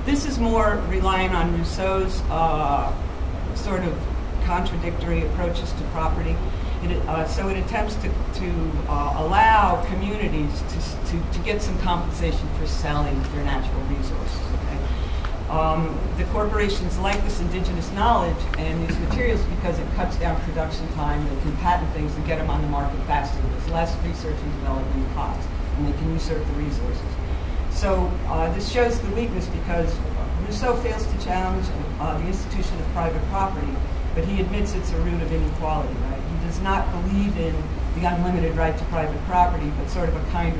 This is more relying on Rousseau's sort of contradictory approaches to property. So it attempts to allow communities to get some compensation for selling their natural resources. Okay? The corporations like this indigenous knowledge and these materials because it cuts down production time. They can patent things and get them on the market faster. There's less research and development costs, and they can usurp the resources. So this shows the weakness because Rousseau fails to challenge the institution of private property, but he admits it's a root of inequality, right? He does not believe in the unlimited right to private property, but sort of a kinder,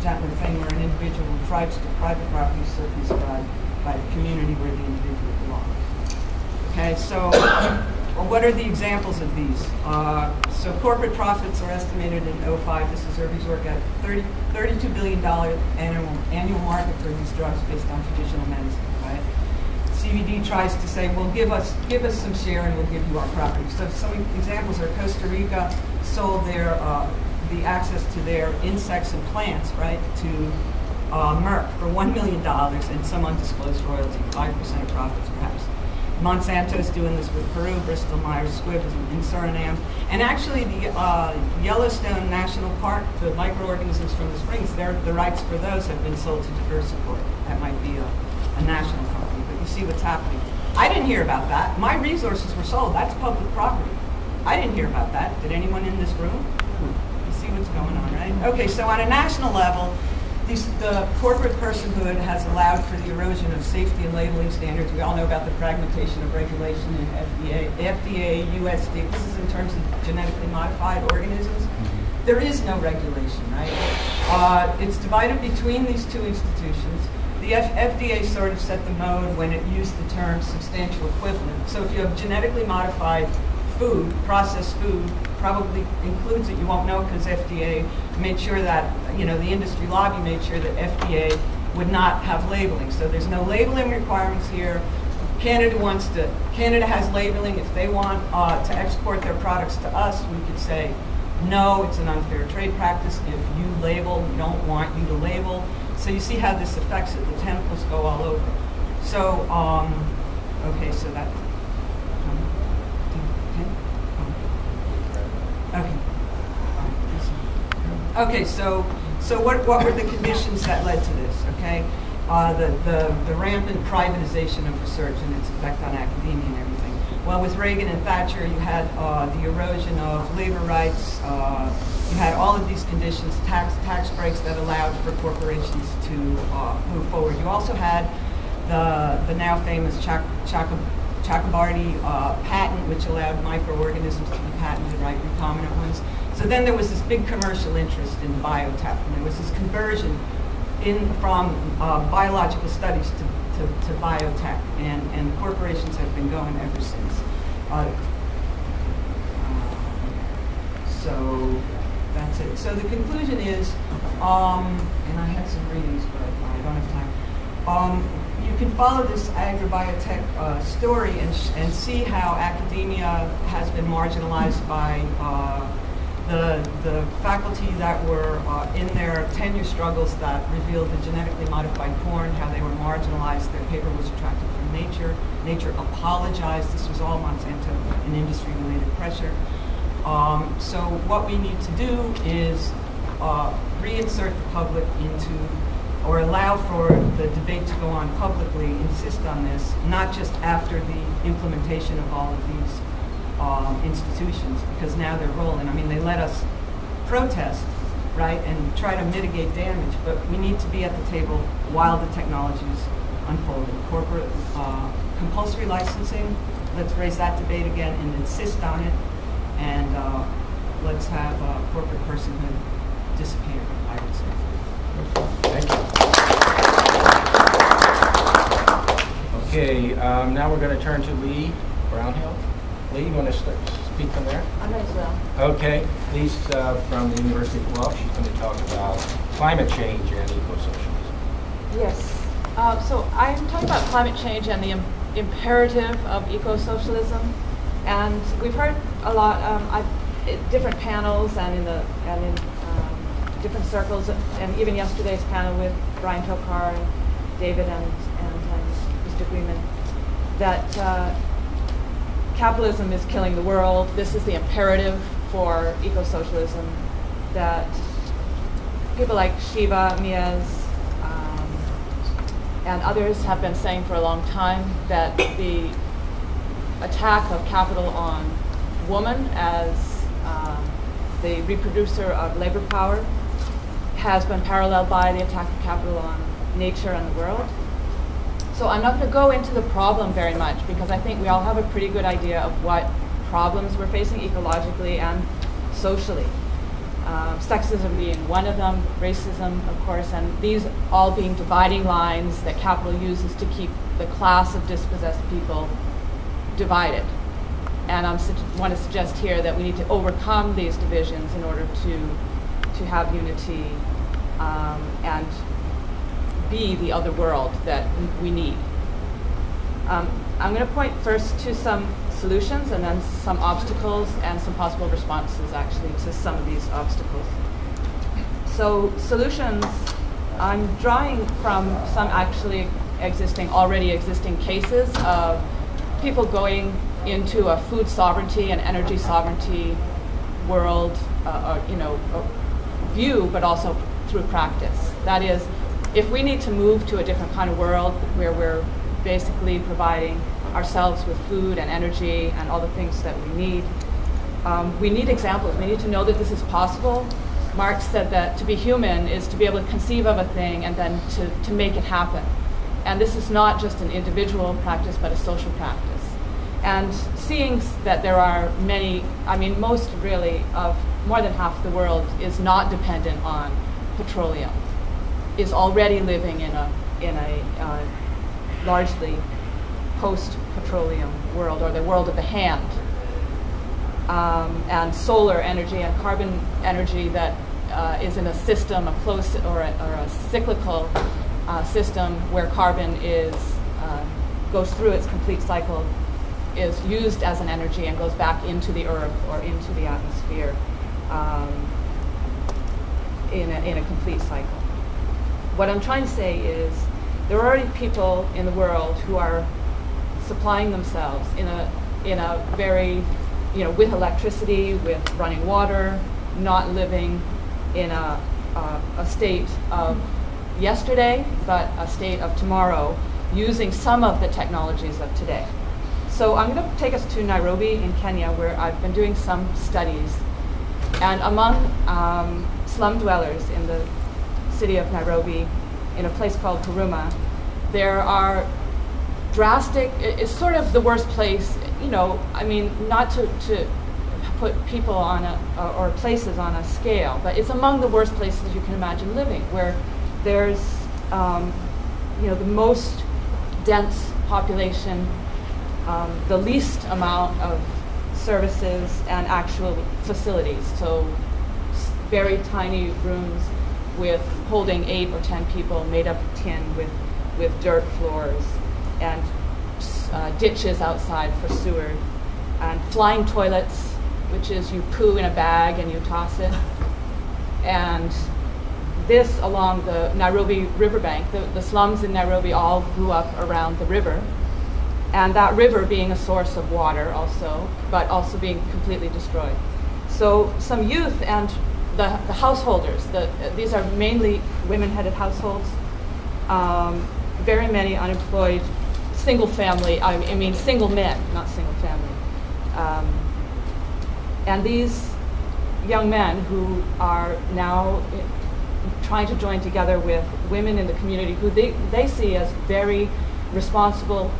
gentler thing where an individual who tries to private property is circumscribed by the community where the individual belongs. Okay, so what are the examples of these? So corporate profits are estimated in 2005, this is Irving's work, at $32 billion annual market for these drugs based on traditional medicine, right? CBD tries to say, well, give us some share and we'll give you our property. So some examples are Costa Rica sold their the access to their insects and plants, right, to Merck for $1 million and some undisclosed royalty, 5% of profits perhaps. Monsanto's doing this with Peru, Bristol Myers Squibb in Suriname. And actually the Yellowstone National Park, the microorganisms from the springs, the rights for those have been sold to Diversiport. That might be a national company, but you see what's happening. I didn't hear about that. My resources were sold. That's public property. I didn't hear about that. Did anyone in this room? You see what's going on, right? Okay, so on a national level, the corporate personhood has allowed for the erosion of safety and labeling standards. We all know about the fragmentation of regulation in FDA, USD. This is in terms of genetically modified organisms. There is no regulation, right? It's divided between these two institutions. The FDA sort of set the mode when it used the term substantial equivalent. So if you have genetically modified food, processed food, probably includes it. You won't know because FDA made sure that, the industry lobby made sure that FDA would not have labeling. So there's no labeling requirements here. Canada has labeling. If they want to export their products to us, we could say, no, it's an unfair trade practice. If you label, we don't want you to label. So you see how this affects it. The tentacles go all over. So, okay, so that. Okay, so what were the conditions that led to this? Okay, the rampant privatization of research and its effect on academia and everything. Well, with Reagan and Thatcher, you had the erosion of labor rights. You had all of these conditions, tax breaks that allowed for corporations to move forward. You also had the now famous Chakrabarty patent, which allowed microorganisms to be patented, right, recombinant ones. So then there was this big commercial interest in biotech, and there was this conversion from biological studies to biotech, and corporations have been going ever since. So that's it. So the conclusion is, and I had some readings, but I don't have time. You can follow this agribiotech story and see how academia has been marginalized by the faculty that were in their tenure struggles that revealed the genetically modified corn, how they were marginalized. Their paper was retracted from Nature. Nature apologized. This was all Monsanto and industry-related pressure. So what we need to do is reinsert the public into, or allow for the debate to go on publicly, insist on this, not just after the implementation of all of these institutions, because now they're rolling. I mean, they let us protest, right, and try to mitigate damage, but we need to be at the table while the technology is unfolding. Corporate compulsory licensing, let's raise that debate again and insist on it, and let's have corporate personhood disappear, I would say. Thank you. Okay, now we're going to turn to Lee Brownhill. Lee, you want to speak from there? I might as well. Okay, Lee's from the University of Guelph. She's going to talk about climate change and eco-socialism. Yes. So I'm talking about climate change and the imperative of eco-socialism. And we've heard a lot at different panels and in different circles, and even yesterday's panel with Brian Tokar and David and agreement, that capitalism is killing the world. This is the imperative for eco-socialism, that people like Shiva, Mies, and others have been saying for a long time that the attack of capital on woman as the reproducer of labor power has been paralleled by the attack of capital on nature and the world. So I'm not going to go into the problem very much, because I think we all have a pretty good idea of what problems we're facing ecologically and socially. Sexism being one of them, racism, of course, and these all being dividing lines that capital uses to keep the class of dispossessed people divided. And I want to suggest here that we need to overcome these divisions in order to have unity and be the other world that we need. I'm going to point first to some solutions and then some obstacles and some possible responses, actually, to some of these obstacles. So solutions, I'm drawing from some actually already existing cases of people going into a food sovereignty and energy sovereignty world, view, but also through practice. That is, if we need to move to a different kind of world where we're basically providing ourselves with food and energy and all the things that we need examples. We need to know that this is possible. Marx said that to be human is to be able to conceive of a thing and then to make it happen. And this is not just an individual practice, but a social practice. And seeing that there are many, most really of more than half the world is not dependent on petroleum, is already living in a largely post-petroleum world, or the world of the hand, and solar energy and carbon energy that is in a system, a close or a cyclical system where carbon goes through its complete cycle, is used as an energy and goes back into the earth or into the atmosphere in a complete cycle. What I'm trying to say is there are already people in the world who are supplying themselves in a very, with electricity, with running water, not living in a state of yesterday, but a state of tomorrow, using some of the technologies of today. So I'm going to take us to Nairobi in Kenya, where I've been doing some studies. And among slum dwellers in the city of Nairobi, in a place called Huruma, there are drastic, it's sort of the worst place, not to put people on or places on a scale, but it's among the worst places you can imagine living, where there's, the most dense population, the least amount of services and actual facilities. So very tiny rooms with holding 8 or 10 people, made of tin with dirt floors, and ditches outside for sewer, and flying toilets, which is you poo in a bag and you toss it. And this along the Nairobi riverbank, the slums in Nairobi all grew up around the river, and that river being a source of water also, but also being completely destroyed. So some youth and the householders, these are mainly women-headed households, very many unemployed, single family, single men, not single family. And these young men who are now trying to join together with women in the community who they see as very responsible,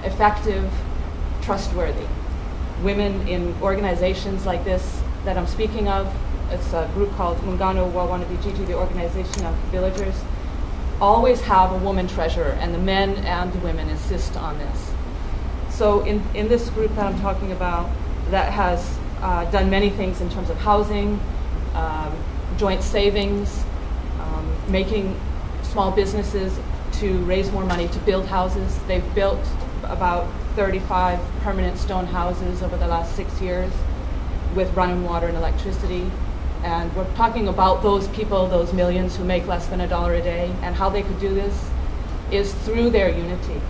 effective, trustworthy. Women in organizations like this that I'm speaking of, it's a group called Muungano wa Wanavijiji, the organization of villagers, always have a woman treasurer, and the men and the women insist on this. So in this group that I'm talking about, that has done many things in terms of housing, joint savings, making small businesses to raise more money to build houses. They've built about 35 permanent stone houses over the last 6 years with running water and electricity. And we're talking about those people, those millions who make less than $1 a day, and how they could do this is through their unity.